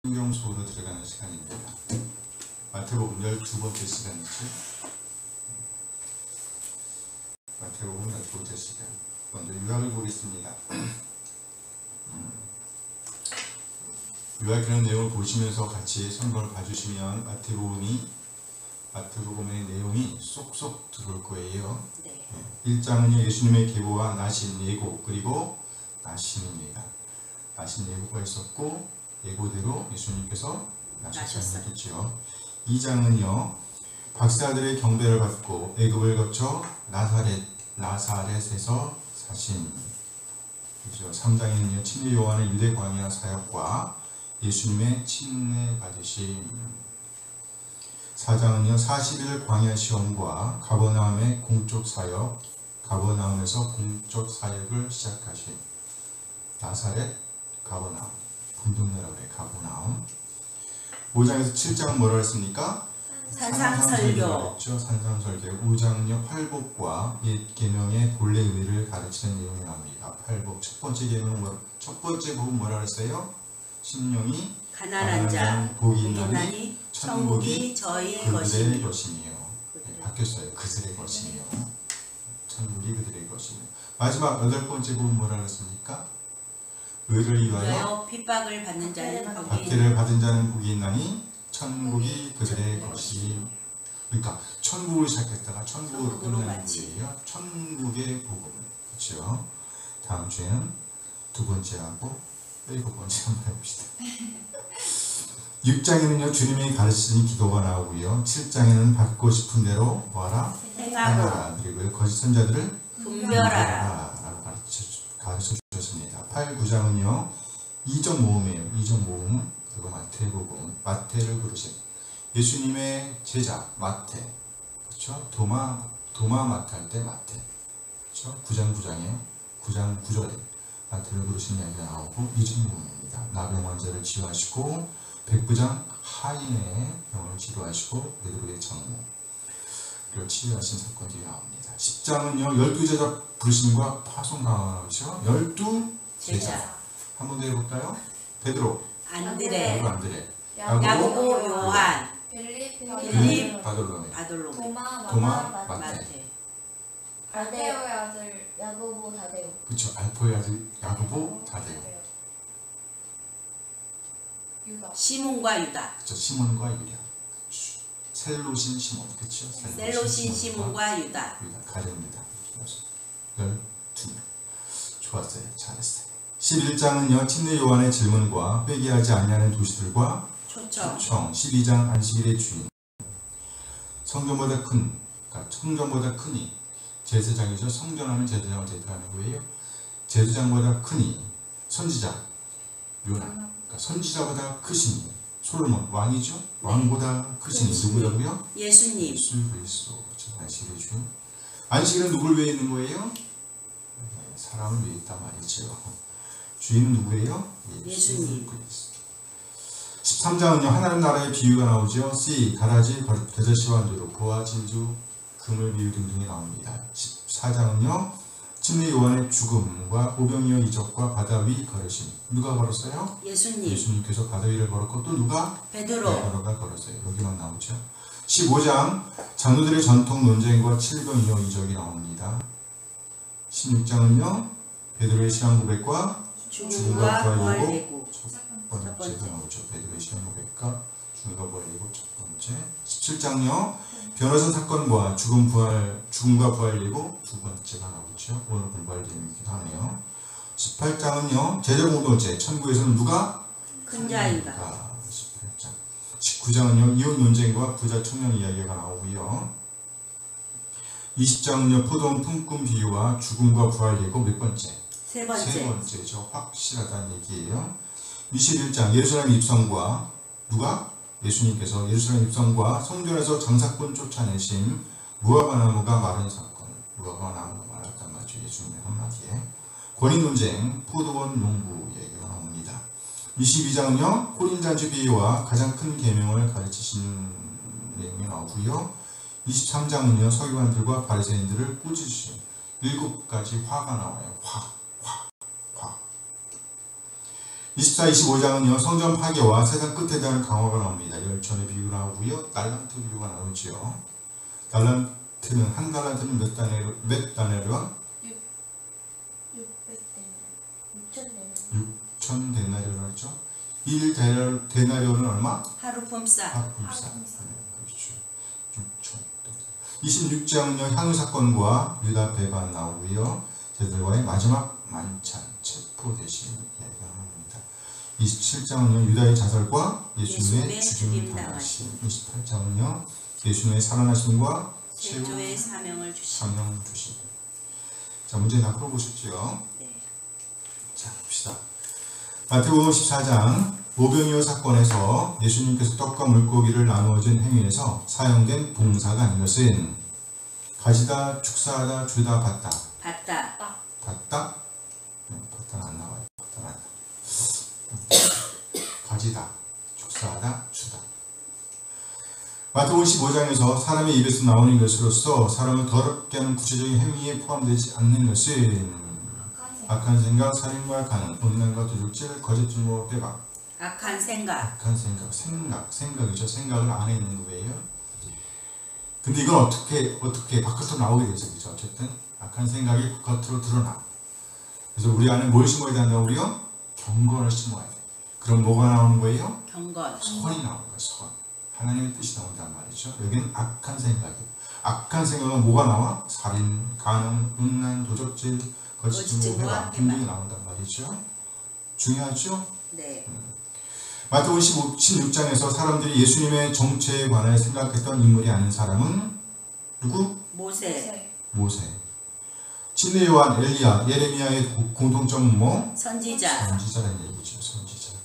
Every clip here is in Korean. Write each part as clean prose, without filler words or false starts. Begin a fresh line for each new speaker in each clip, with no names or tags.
성경 속으로 들어가는 시간입니다. 마태복음 12번째 시간이죠. 마태복음 12번째 시간. 먼저 요약을 보겠습니다. 요약하는 내용을 보시면서 같이 성경을 봐주시면 마태복음의 내용이 쏙쏙 들어올 거예요. 네. 1장은 예수님의 계보와 나신 예고, 그리고 나심입니다. 나신 예고가 있었고 예고대로 예수님께서 나셨죠. 2장은요, 박사들의 경배를 받고 애굽을 거쳐 나사렛에서 사신. 3장에는요, 침례 요한의 유대 광야 사역과 예수님의 침례 받으심. 4장은요, 40일 광야 시험과 가버나움의 공적 사역, 가버나움에서 공적 사역을 시작하신. 나사렛, 가버나움, 분동네라고 해. 가버나움. 5장에서 7장은 뭐라 했습니까?
산상설교.
했죠. 산상설교. 5장은요, 팔복과 옛 계명의 본래 의미를 가르치는 내용이 나옵니다. 팔복. 첫 번째 계명은 첫 번째 복은 뭐라 그랬어요? 심령이
가난한 자,
복이 있나니
천국이 저희의
그들의 것이며. 네, 바뀌었어요. 그들의 것이며. 천국이 그들의 것이며. 마지막 8번째 복은 뭐라 그랬습니까? 의를 위하여
핍박을 받는 자는
박해를 받은 자는 복이 있나니 천국이 그들의 것이. 그러니까 천국을 시작했다가 천국으로 끝나는 거예요. 천국의 복음. 그렇죠? 다음 주에는 두 번째하고 7번째 한번 해봅시다. 6장에는요, 주님이 가르치신 기도가 나오고요. 7장에는 받고 싶은 대로 뭐하라? 행하라. 그리고 거짓 선자들을
분별하라
라고 가르쳐 주셨습니다. 8, 9장은요, 이적 모음이에요. 이적 모음. 그리고 마태복음. 마태를 부르신 예수님의 제자 마태. 그렇죠? 도마 마태 할 때 마태. 그렇죠? 9장 9장에 9장 9절에 마태를 부르신 이야기가 나오고 이적 모음입니다. 나병 환자를 치유하시고 백부장 하인의 병을 치료하시고 베드로의 장모를 치유하신 사건들이 나옵니다. 10장은요, 12제자 부르심과 파송당하죠. 12제자. 한 번 더 해볼까요? 베드로,
안드레,
야고보,
요한,
빌립, 바돌로메,
도마,
마태.
알페오의 아들 야고보 다데오.
그렇죠. 알페오의 아들 야고보 다데오.
유다.
시몬과 유다.
그렇죠. 시몬과 유다. 셀로신 시몬. 그렇죠.
셀로신 시몬과 유다.
가려입니다. 12명. 좋았어요. 잘했어요. 11장은요, 침례 요한의 질문과 회개하지 아니하는 도시들과 초청. 12장 안식일의 주인. 성전보다 크니 제사장이죠. 성전하면 제사장을 대표하는 거예요. 제사장보다 크니 선지자 요나. 그러니까 선지자보다 크시니 솔로몬 왕이죠. 왕보다 크시니 누구라고요?
예수님.
예수 그리스도. 안식일의 주인. 안식일은 누굴 위해 있는 거예요? 사람을 위해 있단 말이죠. 주인은 누구예요?
예수님.
그리스도. 13장은요, 하나님 나라의 비유가 나오죠. 씨, 가라지, 겨자씨와 누룩, 보화, 진주, 금을 비유 등등이 나옵니다. 14장은요, 침례 요한의 죽음과 오병이어 이적과 바다 위 걸으심. 누가 걸었어요?
예수님.
예수님께서 바다 위를 걸었고 또 누가? 베드로가 걸었어요. 여기만 나오죠. 15장 장로들의 전통 논쟁과 칠병이어 이적이 나옵니다. 16장은요, 베드로의 신앙 고백과 죽음과 부활이고 첫 번째 나오죠. 베드로의 신앙 고백과 죽음과 부활이고 첫 번째. 17장요, 변호사 사건과 죽음과 부활이고 두 번째가 나오죠. 오늘 공부할 내용이기도 하네요. 18장은요, 제자 공동체. 천국에서는 누가?
큰 자인가.
18장. 19장은요, 이혼 논쟁과 부자 청년 이야기가 나오고요. 20장은요, 포도원 품꾼 비유와 죽음과 부활 예고 몇 번째?
세
번째죠. 확실하다는 얘기예요. 21장 예루살렘 입성과 누가? 예수님께서 예루살렘 입성과 성전에서 장사꾼 쫓아내심, 무화과 나무가 마른 사건. 무화과 나무가 말았단 말이죠. 예수님의 한마디에. 권위 논쟁, 포도원 농부 얘기가 나옵니다. 22장은요, 혼인잔치 비유와 가장 큰 계명을 가르치시는 내용이 나오고요. 23장은요, 서기관들과 바리새인들을 꾸짖으신 7가지 화가 나와요. 화. 24, 25장은요 성전 파괴와 세상 끝에 대한 강화가 나옵니다. 열천의 비유가 나오고요. 달란트 비유가 나오죠. 달란트는 한 달란트는 몇 다네르온? 6천 데나리온을 했죠. 1 데나리온은 얼마?
하루 품삯.
그렇죠. 6천. 26장은요 향유 사건과 유다 배반 나오고요. 제들과의 마지막 만찬 체포 대신 이야기가 나옵니다. 27장은요 유다의 자살과 예수님의 죽임 당하심. 28장은요 예수님의 살아나심과
제조의 사명을 주심.
사명 주심. 자 문제 다 풀어보셨죠?
네.
자 봅시다. 마태복음 14장 오병이어 사건에서 예수님께서 떡과 물고기를 나누어준 행위에서 사용된 동사가 이것은 가지다, 축사하다, 주다, 받다.
받다.
받다? 받다는 안 나와요. 받다는 안 나와요. 가지다, 축사하다, 주다. 마태복음 15장에서 사람의 입에서 나오는 것으로서 사람을 더럽게 하는 구체적인 행위에 포함되지 않는 것은 악한 생각, 살인과 간음, 음란과 도둑질, 거짓 증거, 빼박.
악한 생각.
악한 생각이죠. 생각을 안에 있는 거예요. 근데 이건 어떻게 바깥으로 나오게 되죠, 그죠? 어쨌든 악한 생각이 바깥으로 드러나. 그래서 우리 안에 뭘 심어야 된다고 우리요? 경건을 심어야 돼. 그럼 뭐가 나오는 거예요?
경건.
선이 나오는 거예요. 선. 하나님의 뜻이 나온단 말이죠. 여기는 악한 생각이에요. 악한 생각은 뭐가 나와? 살인, 간음, 음란, 도적질, 거짓 증거, 회방 등등이 나온단 말이죠. 중요하죠?
네.
마태복음 16장에서 사람들이 예수님의 정체에 관하여 생각했던 인물이 아닌 사람은 누구?
모세.
진의 요한, 엘리야, 예레미야의 공통점은 뭐? 선지자라는 얘기죠. 선지자.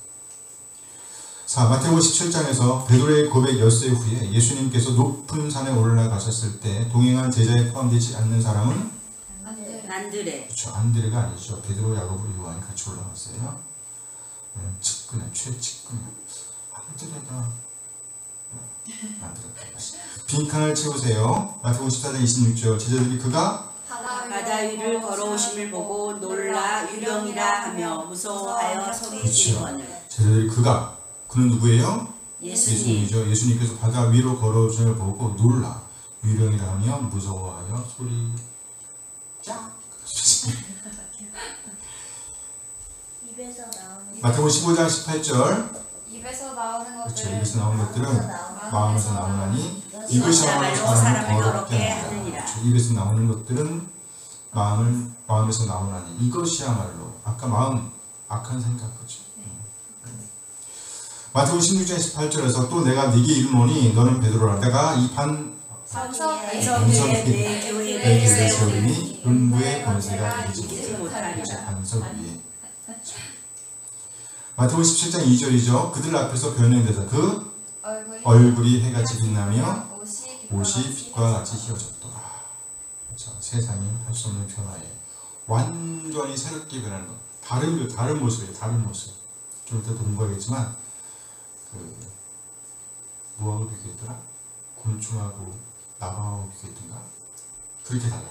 자, 마태복음 17장에서 베드로의 고백 엿새 후에 예수님께서 높은 산에 올라가셨을 때 동행한 제자에 포함되지 않는 사람은?
안드레.
그렇죠. 안드레가 아니죠. 베드로, 야고보, 요한이 같이 올라갔어요. 측근이야, 최측근이야. 안드레가 빈칸을 채우세요. 마태복음 14장 26절 제자들이 그가
바다 위를 걸어오심을 보고 놀라 유령이라 하며 무서워하여 소리 지르거늘.
제자들이 그는 누구예요? 예수님이죠. 예수님께서 바다 위로 걸어오심을 보고 놀라 유령이라 하며 무서워하여 소리 짝.
입에서 나오는
마태복음 15장 18절
입에서 나오는 것들.
그렇죠. 입에서 나오는 것들은 마음에서 나오나니 이것이야말로 사람을 더럽게 하느니라. 그렇죠. 입에서 나오는 것들은 마음에서 나오나니 이것이야말로 아까 마음 악한 생각 그렇죠. 마태복음 16장 18절에서 또 내가 네게 이르노니 너는 베드로라 내가 이
반석 위에 내 교회를 세우리니
음부의 권세가
이기지 못하리라.
반석 위에. 마태복음 17장 2절이죠. 그들 앞에서 변형되자 그 얼굴이 해같이 빛나며 옷이 빛과 같이 휘어졌더라. 그렇죠. 세상이 할 수 없는 변화에 완전히 새롭게 변하는 것. 다른 모습이에요. 다른 모습. 좀 이따 공부하겠지만 뭐하고 비교했더라? 곤충하고 나무하고 비교했던가? 그렇게 달라.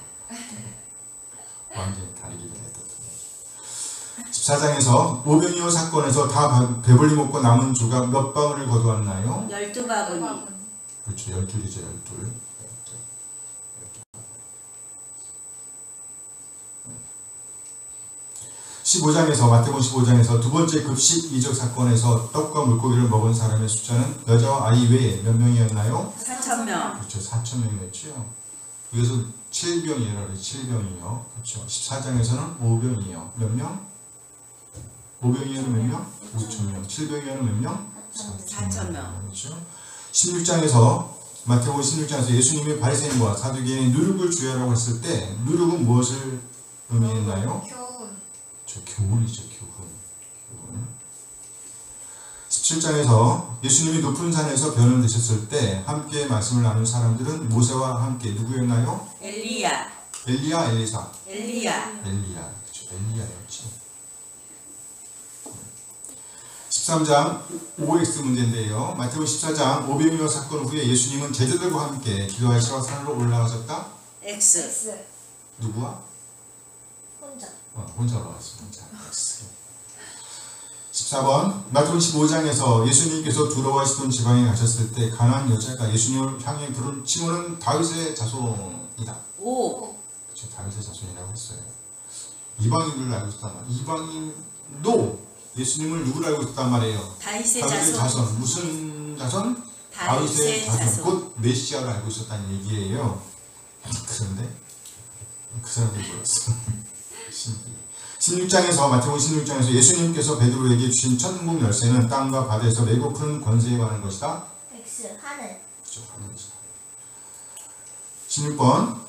완전히 다르게 변했던. 14장에서 오병이어 사건에서 다 배불리 먹고 남은 조각 몇 방울을 거두었나요?
12바구니.
그렇죠. 12이죠. 12. 15장에서 마태복음 15장에서 두 번째 급식 이적 사건에서 떡과 물고기를 먹은 사람의 숫자는 여자와 아이 외에 몇 명이었나요?
4,000명.
그렇죠. 4,000명이었죠. 여기서 7병이라고 해요. 7병이요. 그렇죠. 14장에서는 5병이요. 몇 명? 5병이면 몇 명? 5,000명. 7병이면 몇 명?
4,000명.
그렇죠. 16장에서 마태복음 16장에서 예수님이 바리새인과 사두개인의 누룩을 주야라고 했을 때 누룩은 무엇을 의미했나요? 교훈이죠. 교훈. 17장에서 예수님이 높은 산에서 변론되셨을 때 함께 말씀을 나눈 사람들은 모세와 함께 누구였나요?
엘리야.
엘리사.
엘리야.
그렇죠. 엘리야였지. 13장 OX 문제인데요. 마태복음 14장 오병이어 사건 후에 예수님은 제자들과 함께 기도하시러 산으로 올라가셨다.
X.
누구와?
혼자.
혼자 올라갔어. 혼자. 14번 마태복음 15장에서 예수님께서 두로와 시돈 지방에 가셨을 때 가나안 여자가 예수님을 향해 부른 칭호는 다윗의 자손이다.
오.
그렇죠. 다윗의 자손이라고 했어요. 이방인을 알고 있단 말이에요. 이방인도 예수님을 누구를 알고 있단 말이에요.
다윗의
자손.
자손.
무슨 자손?
다윗의 자손.
곧 메시아를 알고 있었다는 얘기예요. 그런데 그 사람들이 몰랐어. 16장에서 마태복음 16장에서 예수님께서 베드로에게 주신 천국 열쇠는 땅과 바다에서 매고 큰 권세에 관한 것이다.
X 하늘.
그렇죠. 하늘이죠. 16번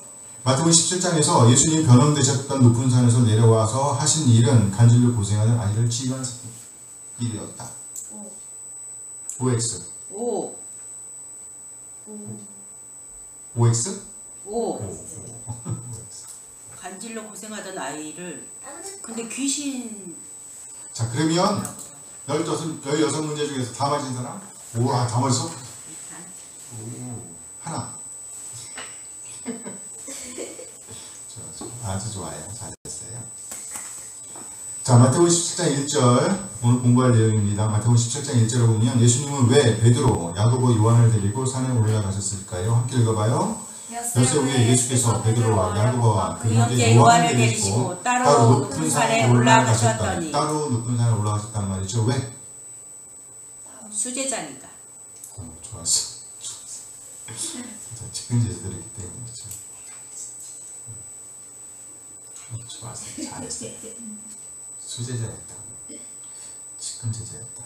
마태복음 17장에서 예수님 변함되셨던 높은 산에서 내려와서 하신 일은 간질로 고생하는 아이를 치유한 일이었다. OX.
오.
OX?
오. 간질로 고생하던 아이를. 근데 귀신.
자, 그러면 16문제 중에서 다 맞은 사람? 우와, 다 맞았어? 하나. 아주 좋아요. 잘했어요. 자, 마태복음 17장 1절 오늘 공부할 내용입니다. 마태복음 17장 1절을 보면 예수님은 왜 베드로, 야고보, 요한을 데리고 산에 올라가셨을까요? 함께 읽어봐요. 엿새 후에 예수께서 베드로와 야고보와 그 형제 요한을 데리시고 따로 높은 산에 올라가셨더니 따로 높은 산에 올라가셨단 말이죠. 왜?
수제자니까.
좋았어. 측근제자들이기 때문이죠. 좋았어. 잘했어. 수제자였다. 측근제자였다.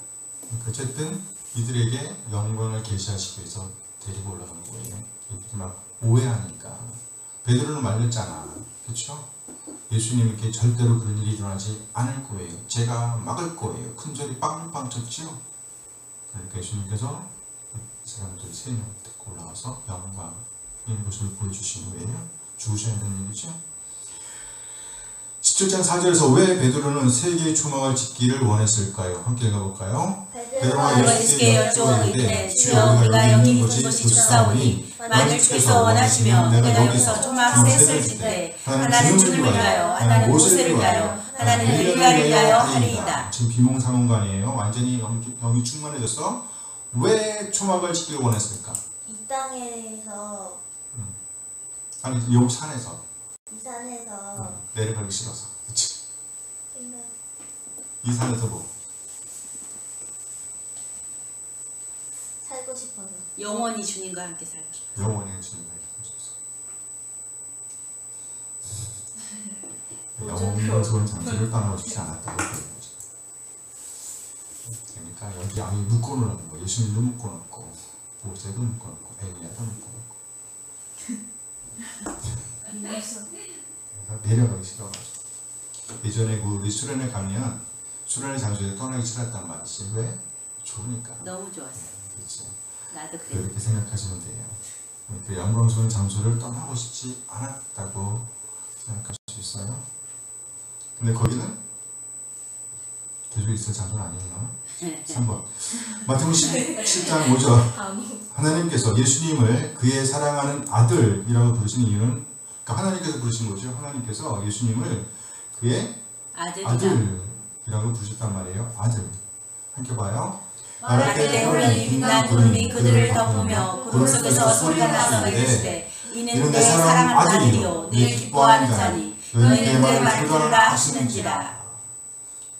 어쨌든 이들에게 영광을 계시하시기 위해서 데리고 올라가는 거예요. 이들이 막 오해하니까. 베드로는 말렸잖아. 그렇죠? 예수님께 절대로 그런 일이 일어나지 않을 거예요. 제가 막을 거예요. 큰 소리 빵빵 쳤죠? 그러니까 예수님께서 이 사람들 3명 데리고 올라와서 영광의 모습을 보여주신 거예요. 죽으셔야 되는 일이죠. 17장 4절에서 왜 베드로는 세 개의 초막을 짓기를 원했을까요? 함께 읽어볼까요? 베드로가 예수께 여쭈었는데 주여 우리가 여기 있는 것이 좋사오니 만일 주께서 원하시면 내가 여기서 초막 셋을 짓되 하나는 주님을 위하여 하나는 모세를 위하여 하나는 엘리야를 위하여 하리이다. 지금 비몽사몽간이에요. 완전히 영이 충만해졌어. 왜 초막을 짓기를 원했을까?
이 땅에서
아니 요 산에서
이 산에서
내려가기 싫어서. 그치? 이 산에서 뭐?
살고 싶어서.
영원히 주님과 함께 살고 싶어.
영원히 주님과 함께 살고 싶어서. 영원스러운 장소를 떠나고 싶지 않았다고 그러는 거죠. 그러니까 여기 아예 묶어놓는 거. 예수님도 묶어놓고 모세도 묶어놓고 엘리야도 묶어놓고. 그래서 내려가기 싫어가지고. 예전에 우리 수련회 가면 수련회 장소에 떠나기 싫었단 말이지. 왜? 좋으니까.
너무 좋았어.
그렇지.
나도 그래.
그렇게 생각하시면 돼요. 그 영광스러운 장소를 떠나고 싶지 않았다고 생각할 수 있어요. 근데 거기는 계속 있을 장소는 아니에요. 3번 마태복음 17장 5절 하나님께서 예수님을 그의 사랑하는 아들이라고 부르신 이유는 그러니까 하나님께서 부르신 거죠. 하나님께서 예수님을 그의 아들이라고 부르셨단 말이에요. 아들. 함께 봐요.
말할 때 홀리 빛난 구름이 그들을 덮으며 구름 속에서 소리가 나서 이르시되 이는 내 사랑하는 아들이요 내 기뻐하는 자니 너희는 내 말을 들으라 하시는지라.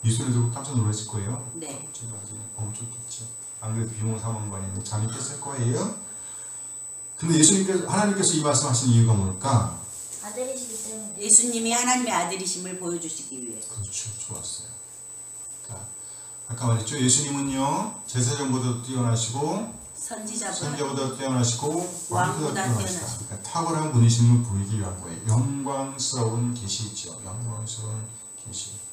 이 소리 듣고 깜짝 놀랐을 거예요.
네.
좋겠지. 안 그래도 비몽사몽간에 잠이 깼을 거예요. 근데 예수님께서 하나님께서 이 말씀하신 이유가 뭘까?
아들이시기 때문에.
예수님이 하나님의 아들이심을 보여주시기 위해.
그렇죠. 좋았어요. 그러니까 아까 말했죠. 예수님은요 제사장보다 뛰어나시고 선지자보다 뛰어나시고 왕보다 뛰어나시다. 그러니까 탁월한 분이심을 보이기 위한 거예요. 영광스러운 계시죠. 영광스러운 계시.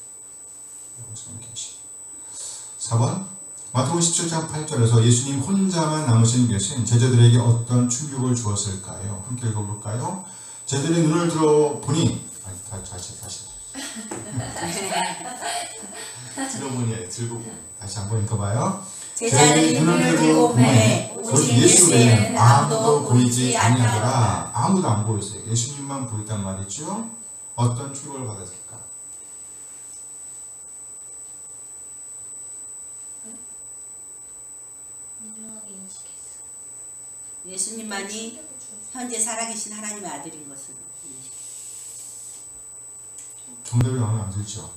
4번 마태복음 17장 8절에서 예수님 혼자만 남으신 것은 제자들에게 어떤 충격을 주었을까요? 함께 읽어볼까요? 제자들의 눈을 들어보니 다시 들어보니 들고 다시 한번 읽어봐요.
제자들이 눈을 들고 보매 오직 예수 외에는 아무도 보이지 아니하더라.
아무도 안 보였어요. 예수님만 보였단 말이죠. 어떤 충격을 받았을까?
예수님만이 현재 살아계신 하나님의 아들인 것으로 인식.
정답이 마음에 안 들죠?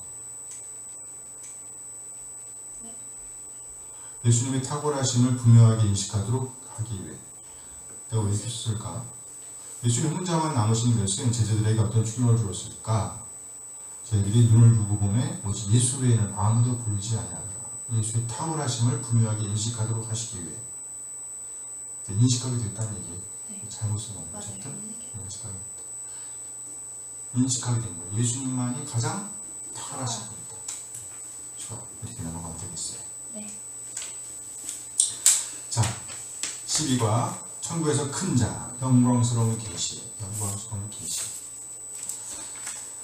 예수님의 탁월하심을 분명하게 인식하도록 하기 위해. 내가 왜 이렇게 썼을까? 예수님 혼자만 남으신 것은 제자들에게 어떤 충격을 주었을까? 저희들이 눈을 두고 보면 오직 예수 외에는 아무도 보이지 아니하더라. 예수의 탁월하심을 분명하게 인식하도록 하시기 위해. 인식하게 됐다는 얘기예요. 잘못 쓴 겁니다. 인식하게 된 거예요. 예수님만이 가장 탁월하신 겁니다. 좋아, 이렇게 넘어가면 되겠어요.
네.
자, 12과 천국에서 큰 자, 영광스러운 계시, 영광스러운 계시.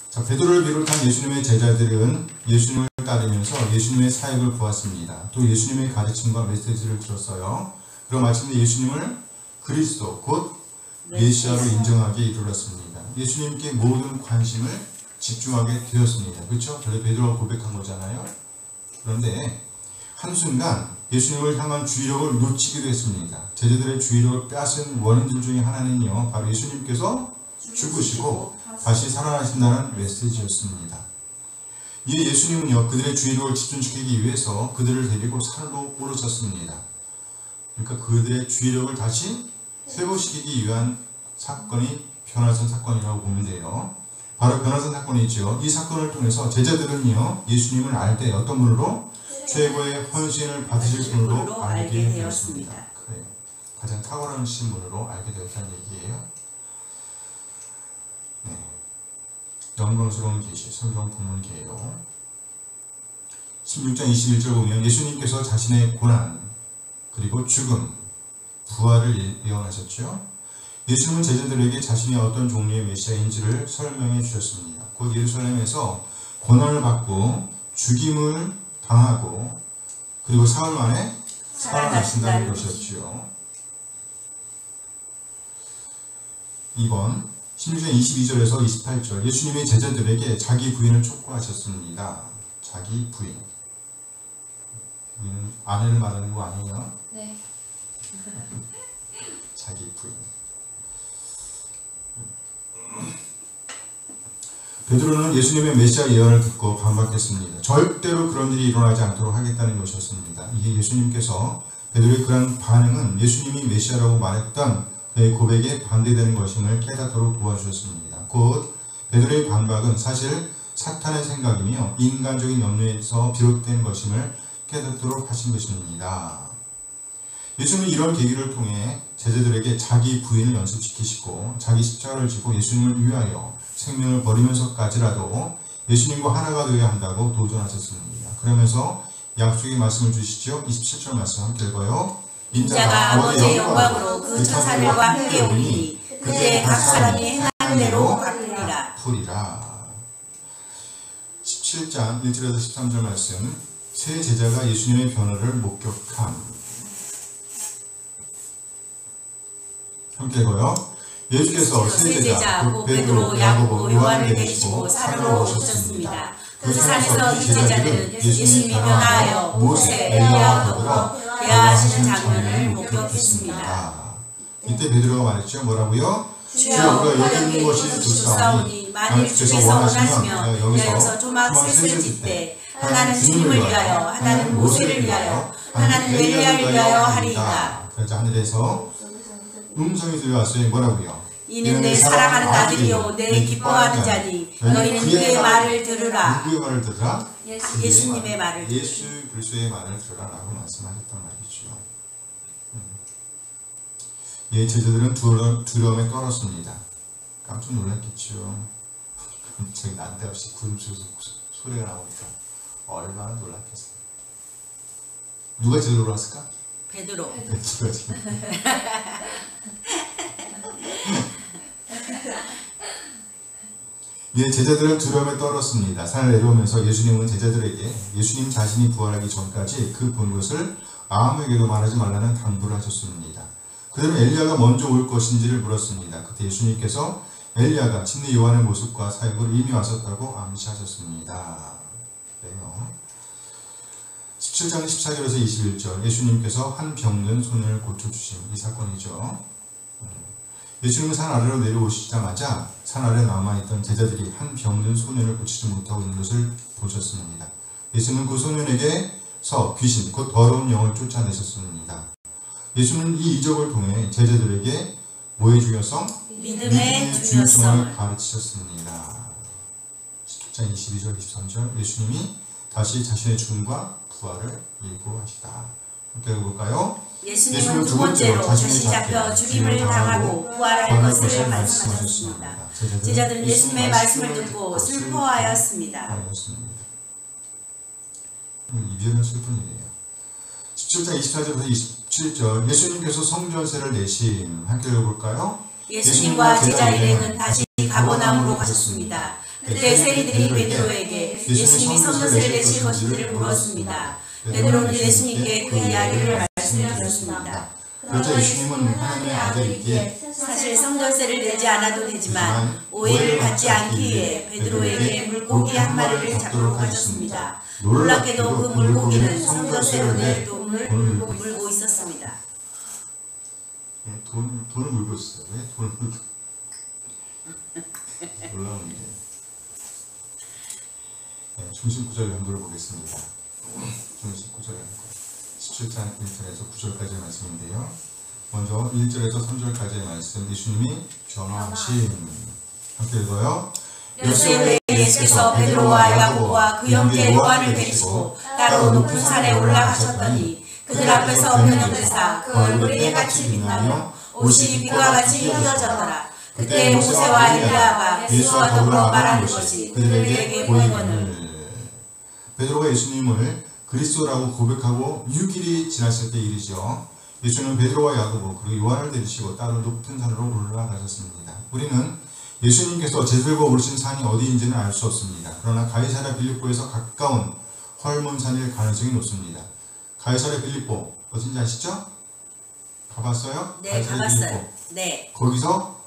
자, 베드로를 비롯한 예수님의 제자들은 예수님을 따르면서 예수님의 사역을 보았습니다. 또 예수님의 가르침과 메시지를 들었어요. 그리고 마침내 예수님을 그리스도 곧 메시아로 인정하게 이르렀습니다. 예수님께 모든 관심을 집중하게 되었습니다. 그렇죠? 그래서 베드로가 고백한 거잖아요. 그런데 한순간 예수님을 향한 주의력을 놓치기도 했습니다. 제자들의 주의력을 빼앗은 원인들 중에 하나는요, 바로 예수님께서 죽으시고 다시 살아나신다는 메시지였습니다. 이에 예수님은요, 그들의 주의력을 집중시키기 위해서 그들을 데리고 산으로 오르셨습니다. 그러니까 그들의 주의력을 다시 회복시키기 위한 사건이 변화산 사건이라고 보면 돼요. 바로 변화산 사건이죠. 이 사건을 통해서 제자들은요, 예수님을 알 때 어떤 분으로? 최고의 헌신을 받으실 분으로 알게 되었습니다. 그래요. 가장 탁월한 신분으로 알게 되었다는 얘기예요. 네. 영광스러운 계시, 성경 본문이에요. 16장 21절 보면 예수님께서 자신의 고난, 그리고 죽음, 부활을 예언하셨죠. 예수님은 제자들에게 자신이 어떤 종류의 메시아인지를 설명해 주셨습니다. 곧 예루살렘에서 고난을 받고 죽임을 당하고 그리고 사흘 만에 살아나신다는 것이었죠. 2번 16장 22절에서 28절 예수님의 제자들에게 자기 부인을 촉구하셨습니다. 자기 부인. 아내를 말하는 거 아니에요?
네.
자기 부인. 베드로는 예수님의 메시아 예언을 듣고 반박했습니다. 절대로 그런 일이 일어나지 않도록 하겠다는 것이었습니다. 이게 예수님께서 베드로의 그런 반응은 예수님이 메시아라고 말했던 그의 고백에 반대되는 것임을 깨닫도록 도와주셨습니다. 곧 베드로의 반박은 사실 사탄의 생각이며 인간적인 염려에서 비롯된 것임을 깨닫도록 하신 것입니다. 예수님은 이런 계기를 통해 제자들에게 자기 부인을 연습시키시고 자기 십자가를 지고 예수님을 위하여 생명을 버리면서까지라도 예수님과 하나가 되어야 한다고 도전하셨습니다. 그러면서 약속의 말씀을 주시죠. 27절 말씀 함께 읽어요.
인자가 아버지의 영광으로 그 천사들과 함께 오리니 그때 각 사람이 행한 대로 갚으리라.
17장 1절에서 13절 말씀. 세 제자가 예수님의 변화를 목격함. 함께 읽어요. 예수께서 세 제자 곧 베드로, 야고보, 요한을 데리시고 산으로 오셨습니다. 그 산에서 이 제자들은 예수님이 변화하여 모세, 엘리야와 더불어 대화하시는 장면을 목격했습니다. 이때 베드로가 말했죠. 뭐라고요? 주여 우리가 여기 있는 것이 좋사오니 만일 주께서 원하시면 여기서 조막 셋을 짓되 하나는 주님을 위하여, 하나는 모세를 위하여, 하나는 엘리야를 위하여 하리이다. 그러자 하늘에서 음성이 들려왔어요. 뭐라고요?
이는 내 사랑하는 아들이요 내 기뻐하는 자니 너희는 그의 말을 들으라.
누구의 말을 들으라?
예수님의 말을 들으라.
예수 그리스도의 말을 들으라 라고 말씀하셨단 말이죠. 예, 제자들은 두려움에 떨었습니다. 깜짝 놀랐겠죠. 갑자기 난데없이 구름소리에서 소리가 나오니까 얼마나 놀랐겠어요. 누가 제일 놀랐을까?
베드로.
예, 제자들은 두려움에 떨었습니다. 산을 내려오면서 예수님은 제자들에게 예수님 자신이 부활하기 전까지 그 본 것을 아무에게도 말하지 말라는 당부를 하셨습니다. 그들은 엘리야가 먼저 올 것인지를 물었습니다. 그때 예수님께서 엘리야가 침례 요한의 모습과 사역으로 이미 왔었다고 암시하셨습니다. 그래요. 17장 14절에서 21절 예수님께서 한 병든 손을 고쳐주신 이 사건이죠. 예수님은 산 아래로 내려오시자마자 산 아래 남아있던 제자들이 한 병든 소년을 고치지 못하고 있는 것을 보셨습니다. 예수는 그 소년에게서 귀신, 곧 더러운 영을 쫓아내셨습니다. 예수는 이 이적을 통해 제자들에게 뭐의 중요성?
믿음의
중요성을
중요성을
가르치셨습니다. 17장 22절 23절 예수님이 다시 자신의 죽음과 부활을 예고하시다. 함께 해볼까요?
예수님은 두 번째로 자신이 잡혀 죽임을 당하고 부활할 것을 말씀하셨습니다. 제자들은 예수님의 말씀을 듣고 슬퍼하였습니다.
이별은 슬픈 일이에요. 17장 24절에서 27절 예수님께서 성전세를 내심 함께 읽어볼까요?
예수님과 제자 일행은 다시 가버나움으로 가셨습니다. 그때 세리들이 베드로에게 예수님이 성전세를 내실 것인지를 물었습니다. 베드로는 예수님께 그 이야기를 말씀드렸습니다.
그러자 예수님은 하나님의 아들이기에
사실 성전세를 내지 않아도 되지만 오해를 받지 않기 위해 베드로에게 물고기 한 마리를 잡도록 하셨습니다. 놀랍게도 그 물고기는 성전세로 낼 돈을 물고 있었습니다.
돈을 물고 있어요. 왜 돈을 물고? 놀라운데. 중심 구절 연도를 보겠습니다. 중심 구절 연도. 17장 1절에서 9절까지의 말씀인데요. 먼저 1절에서 3절까지의 말씀. 예수님이 변화하신 함께 읽어요.
엿새 예수께서 베드로와 야고보와 그 형제 요한을 데리시고 따로 높은 산에 올라가셨더니 그들 앞에서 변형되사 그 얼굴이 해같이 빛나며 옷이 빛과 같이 휘어졌더라. 그때 모세와 엘리야가 예수와 더불어 말하는 것이 그들에게 보이거늘.
베드로가 예수님을 그리스도라고 고백하고 6일이 지났을 때 일이죠. 예수는 베드로와 야고보 그리고 요한을 데리시고 따로 높은 산으로 올라가셨습니다. 우리는 예수님께서 제들고 오르신 산이 어디인지는 알 수 없습니다. 그러나 가이사랴 빌립보에서 가까운 헐몬산일 가능성이 높습니다. 가이사랴 빌립보 어딘지 아시죠? 가봤어요?
네, 가봤어요. 네.
거기서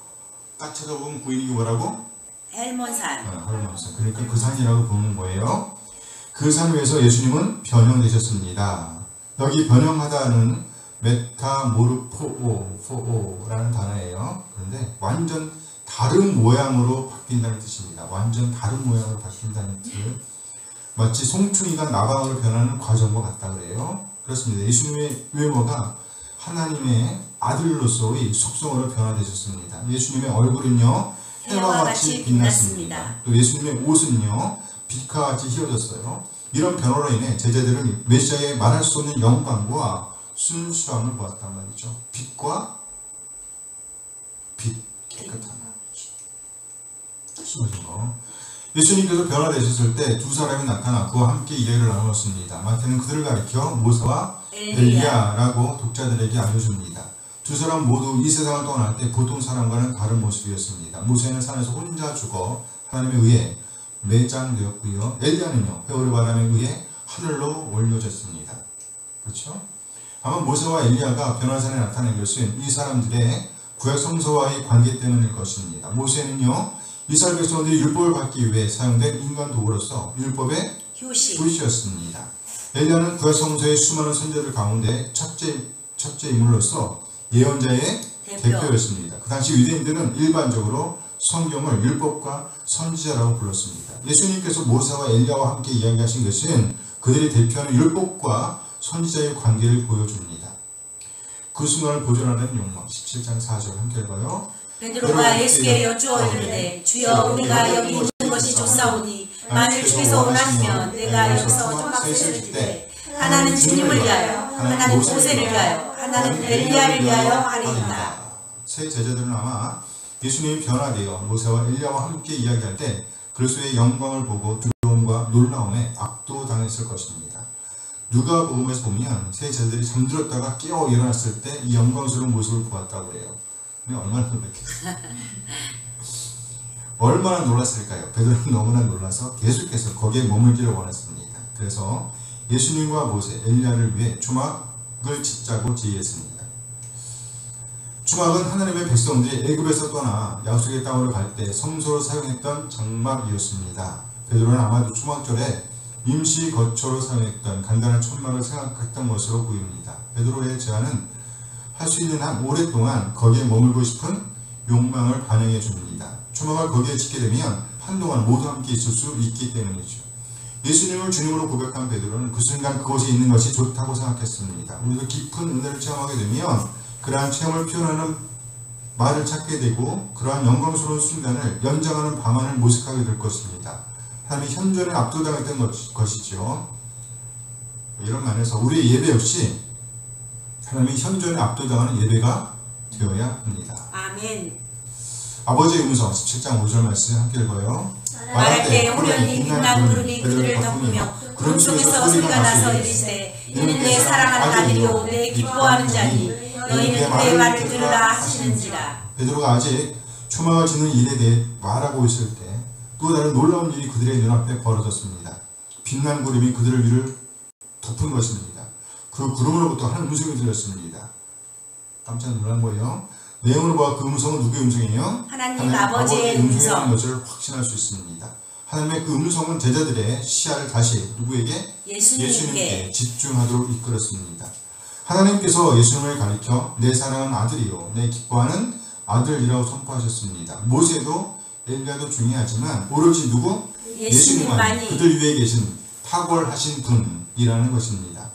딱 찾아보면 보이는 게 뭐라고?
헬몬산.
헐몬산. 그러니까 그 산이라고 보는 거예요. 그 산 위에서 예수님은 변형되셨습니다. 여기 변형하다는 메타모르포오라는 단어예요. 그런데 완전 다른 모양으로 바뀐다는 뜻입니다. 완전 다른 모양으로 바뀐다는 뜻. 마치 송충이가 나방으로 변하는 과정과 같다 그래요. 그렇습니다. 예수님의 외모가 하나님의 아들로서의 속성으로 변화되셨습니다. 예수님의 얼굴은요 해와 같이 빛났습니다. 또 예수님의 옷은요 빛과 같이 휘어졌어요. 이런 변화로 인해 제자들은 메시아의 말할 수 없는 영광과 순수함을 보았단 말이죠. 빛과 빛, 깨끗한 말이죠. 숨어진 거. 예수님께서 변화되셨을 때 두 사람이 나타나 그와 함께 이야기를 나누었습니다. 마태는 그들을 가리켜 모세와 엘리야라고 독자들에게 알려줍니다. 두 사람 모두 이 세상을 떠날 때 보통 사람과는 다른 모습이었습니다. 모세는 산에서 혼자 죽어 하나님에 의해 매장되었고요. 엘리야는요 회오리 바람에 의해 하늘로 올려졌습니다. 그렇죠? 아마 모세와 엘리야가 변화산에 나타낸 것은 이 사람들의 구약 성서와의 관계 때문일 것입니다. 모세는요 이스라엘 백성들이 율법을 받기 위해 사용된 인간 도구로서 율법의 효시였습니다. 엘리야는 구약 성서의 수많은 선지자들 가운데 첫째 인물로서 예언자의 대표였습니다. 그 당시 유대인들은 일반적으로 성경을 율법과 선지자라고 불렀습니다. 예수님께서 모세와 엘리야와 함께 이야기하신 것은 그들이 대표하는 율법과 선지자의 관계를 보여줍니다. 그 순간을 보존하는 욕망. 17장 4절 함께 읽어요.
베드로가 예수께 여쭈어 이르되 주여 우리가 여기 있는 것이 좋사오니 만일 주께서 원하시면 내가 여기서 초막새를 지되 하나는 주님을 위하여 하나는 모세를 위하여 하나는 엘리야를 위하여 하리이다.
새 제자들은 아마 예수님이 변화되어 모세와 엘리야와 함께 이야기할 때 그리스도의 영광을 보고 두려움과 놀라움에 압도당했을 것입니다. 누가복음에서 보면 새 제자들이 잠들었다가 깨어 일어났을 때 이 영광스러운 모습을 보았다고 그래요. 근데 얼마나 놀랐겠어요. 얼마나 놀랐을까요? 베드로는 너무나 놀라서 계속해서 거기에 머물기를 원했습니다. 그래서 예수님과 모세, 엘리야를 위해 초막을 짓자고 제의했습니다. 초막은 하나님의 백성들이 애굽에서 떠나 약속의 땅으로 갈 때 성소로 사용했던 장막이었습니다. 베드로는 아마도 초막절에 임시 거처로 사용했던 간단한 천막을 생각했던 것으로 보입니다. 베드로의 제안은 할 수 있는 한 오랫동안 거기에 머물고 싶은 욕망을 반영해 줍니다. 초막을 거기에 짓게 되면 한동안 모두 함께 있을 수 있기 때문이죠. 예수님을 주님으로 고백한 베드로는 그 순간 그곳에 있는 것이 좋다고 생각했습니다. 우리도 깊은 은혜를 체험하게 되면 그러한 체험을 표현하는 말을 찾게 되고 그러한 영광스러운 순간을 연장하는 방안을 모색하게 될 것입니다. 하나님의 현존에 압도당했던 것이죠. 이런 면에서 우리의 예배 역시 하나님의 현존에 압도당하는 예배가 되어야 합니다.
아멘.
아버지의 음성 17장 5절 말씀 함께 읽어요.
말할 때 호련히 빛난 구름이 그들을 덮으며 구름 속에서 소리가 나서 이르시되 이는 내 사랑하는 아들이요 내 기뻐하는 자니 너희는 내 말을 들으라 하시는지라.
베드로가 아직 초막을 짓는 일에 대해 말하고 있을 때 또 다른 놀라운 일이 그들의 눈앞에 벌어졌습니다. 빛난 구름이 그들을 위를 덮은 것입니다. 그 구름으로부터 한 음성이 들렸습니다. 깜짝 놀란 거예요. 내용으로 보아 그 음성은 누구의 음성이에요?
하나님 아버지의
음성이라는 것을 확신할 수 있습니다. 하나님의 그 음성은 제자들의 시야를 다시 누구에게? 예수님께 집중하도록 이끌었습니다. 하나님께서 예수님을 가리켜 내 사랑하는 아들이요 내 기뻐하는 아들이라고 선포하셨습니다. 모세도 엘리야도 중요하지만 오로지 누구? 예수님만이 그들 위에 계신 탁월하신 분이라는 것입니다.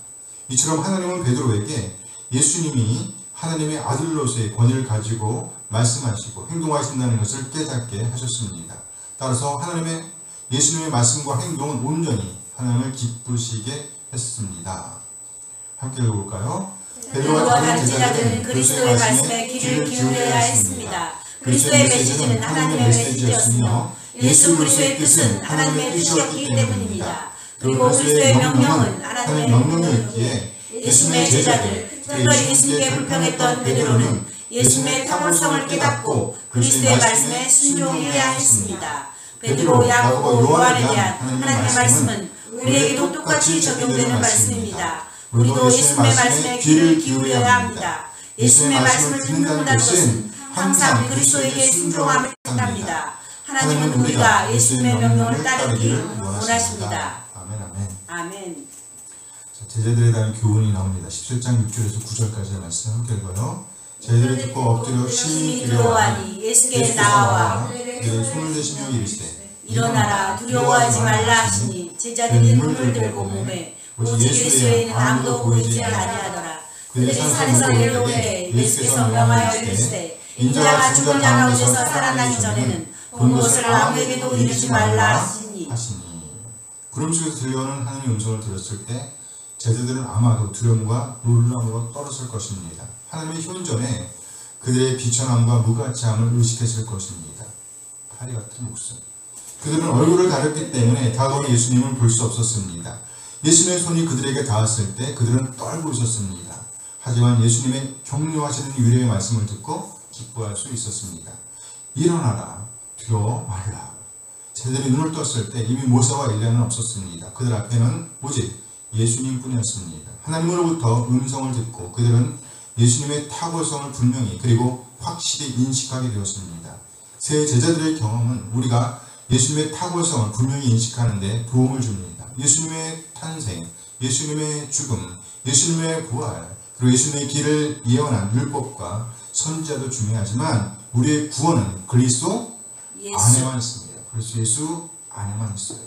이처럼 하나님은 베드로에게 예수님이 하나님의 아들로서의 권위를 가지고 말씀하시고 행동하신다는 것을 깨닫게 하셨습니다. 따라서 예수님의 말씀과 행동은 온전히 하나님을 기쁘시게 했습니다. 함께 읽어볼까요?
베드로와 다른 제자들은 그리스도의 말씀에 귀를 기울여야 했습니다. 그리스도의 메시지는 하나님의 메시지였으며 예수 그리스도의 뜻은 하나님의 뜻이었기 때문입니다. 그리고 그리스도의 명령은 하나님의 명령이었기에 예수님의 제자들, 특별히 예수님께 불평했던 베드로는 예수님의 탁월성을 깨닫고 그리스도의 말씀에 순종해야 했습니다. 베드로, 야고보, 요한에 대한 하나님의 말씀은 우리에게도 똑같이 적용되는 말씀입니다. 우리도 예수님의 말씀에 귀를 기울여야 합니다. 예수님의 말씀을 듣는다는 것은 항상 그리스도에게 순종함을 뜻합니다. 하나님은 우리가 예수님의 명령을 따르기를 원하십니다.
아멘, 아멘.
아멘.
제자들에 대한 교훈이 나옵니다. 17장 6절에서 9절까지의 말씀 함께 읽어요. 제자들이 듣고 엎드려 심히 두려워하니
예수께 나와
그들의 손을 대시며 이르시되
일어나라 두려워하지 말라 하시니 제자들이 눈을 들고 몸에 오직 예수에는 아무도 보이지 아니하더라. 그들이 산에서 내려오되 예수께서 명하여 이르시되 인자가 죽은 자 가운데서 살아나기 전에는 본 것을 아무에게도 이르지 말라 하시니.
구름 속에서 들려오는 하나님의 음성을 들었을 때 제자들은 아마도 두려움과 놀람으로 떨었을 것입니다. 하나님의 현존에 그들의 비천함과 무가치함을 의식했을 것입니다. 파리 같은 목숨. 그들은 얼굴을 가렸기 때문에 다가오는 예수님을 볼 수 없었습니다. 예수님의 손이 그들에게 닿았을 때 그들은 떨고 있었습니다. 하지만 예수님의 격려하시는 위로의 말씀을 듣고 기뻐할 수 있었습니다. 일어나라, 두려워 말라. 제자들이 눈을 떴을 때 이미 모세와 엘리야는 없었습니다. 그들 앞에는 오직 예수님뿐이었습니다. 하나님으로부터 음성을 듣고 그들은 예수님의 탁월성을 분명히 그리고 확실히 인식하게 되었습니다. 새 제자들의 경험은 우리가 예수님의 탁월성을 분명히 인식하는 데 도움을 줍니다. 예수님의 탄생, 예수님의 죽음, 예수님의 부활, 그리고 예수님의 길을 예언한 율법과 선지자도 중요하지만 우리의 구원은 그리스도 안에만 있습니다. 그리스도 예수 안에만 있어요.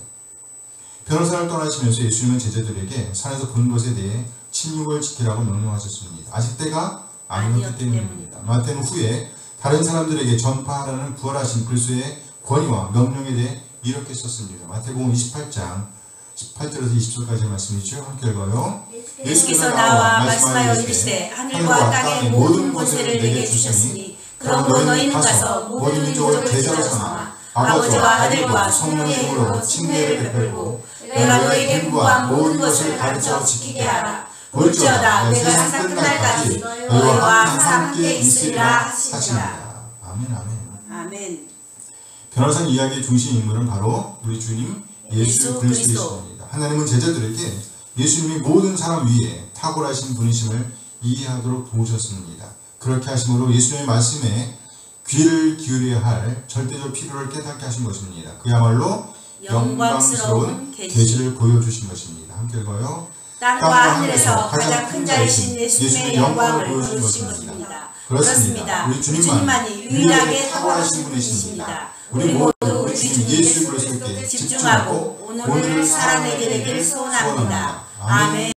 변호사를 떠나시면서 예수님은 제자들에게 산에서 본 것에 대해 침묵을 지키라고 명령하셨습니다. 아직 때가 아니었기 때문입니다. 마태는 후에 다른 사람들에게 전파하라는 부활하신 그리스도의 권위와 명령에 대해 이렇게 썼습니다. 마태복음 28장 18절에서 20절까지의 말씀이죠. 함께 읽어요.
예수께서 나와 말씀하여 이르시되 하늘과 땅의 모든 권세를 내게 주셨으니 그러므로 너희는 가서 모든 민족을 제자로 삼아 아버지와 아들과 성령의 이름으로 침례를 베풀고 내가 너희에게 분부한 모든 것을 가르쳐 지키게 하라. 볼지어다 내가 세상 끝날까지 너희와 항상 함께 있으리라 하시니라.
아멘, 아멘.
아멘.
변호사 이야기의 중심 인물은 바로 우리 주님 예수 그리스도이십니다. 하나님은 제자들에게 예수님이 모든 사람 위에 탁월하신 분이심을 이해하도록 도우셨습니다. 그렇게 하심으로 예수님의 말씀에 귀를 기울여야 할 절대적 필요를 깨닫게 하신 것입니다. 그야말로
영광스러운 계시.
계시를 보여주신 것입니다. 함께 읽어요.
땅과 하늘에서 가장 큰 자이신 예수님의 영광을 보여주신 것입니다. 그렇습니다.
우리
주님만이 유일하게 탁월하신 분이십니다. 우리 모두 우리 주님 예수 그리스도께 집중하고 오늘을 살아내게 되길 소원합니다. 아멘.